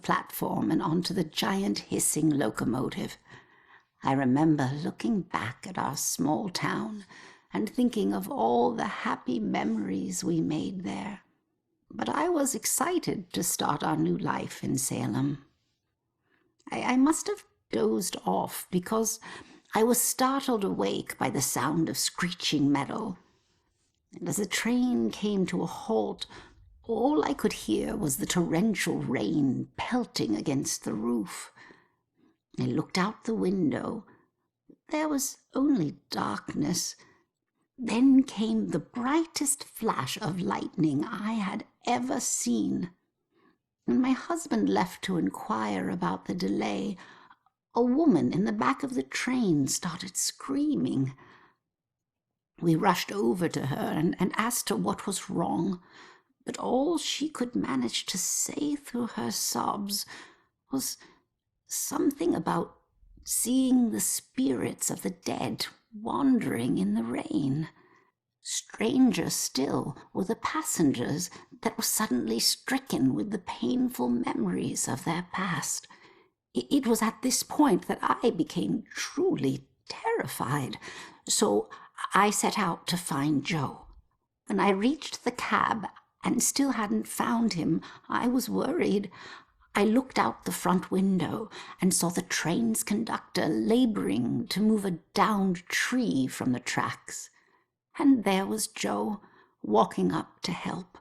platform and onto the giant hissing locomotive. I remember looking back at our small town and thinking of all the happy memories we made there. But I was excited to start our new life in Salem. I must have dozed off because I was startled awake by the sound of screeching metal. And as the train came to a halt, all I could hear was the torrential rain pelting against the roof. I looked out the window. There was only darkness. Then came the brightest flash of lightning I had ever seen. When my husband left to inquire about the delay, a woman in the back of the train started screaming. We rushed over to her and asked her what was wrong, but all she could manage to say through her sobs was something about seeing the spirits of the dead wandering in the rain. Stranger still were the passengers that were suddenly stricken with the painful memories of their past. It was at this point that I became truly terrified, so I set out to find Joe. When I reached the cab and still hadn't found him, I was worried. I looked out the front window and saw the train's conductor laboring to move a downed tree from the tracks. And there was Joe, walking up to help.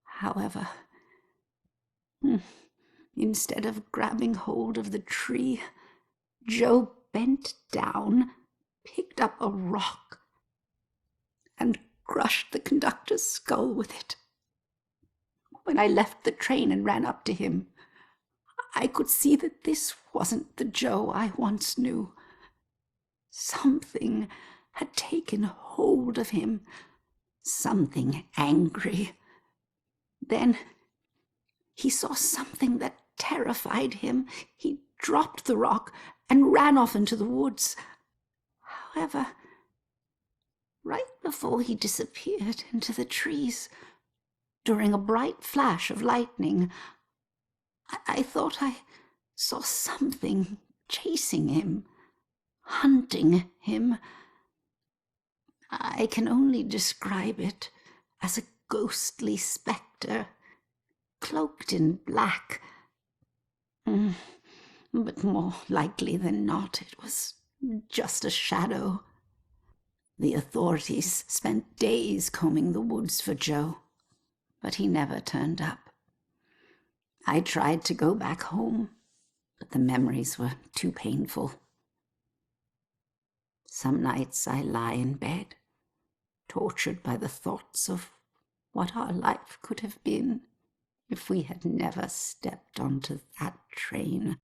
However, instead of grabbing hold of the tree, Joe bent down, picked up a rock, and crushed the conductor's skull with it. When I left the train and ran up to him, I could see that this wasn't the Joe I once knew. Something had taken hold of him, something angry. Then he saw something that terrified him. He dropped the rock and ran off into the woods. However, right before he disappeared into the trees, during a bright flash of lightning, I thought I saw something chasing him, hunting him. I can only describe it as a ghostly spectre, cloaked in black. But more likely than not, it was just a shadow. The authorities spent days combing the woods for Joe, but he never turned up. I tried to go back home, but the memories were too painful. Some nights I lie in bed, tortured by the thoughts of what our life could have been if we had never stepped onto that train.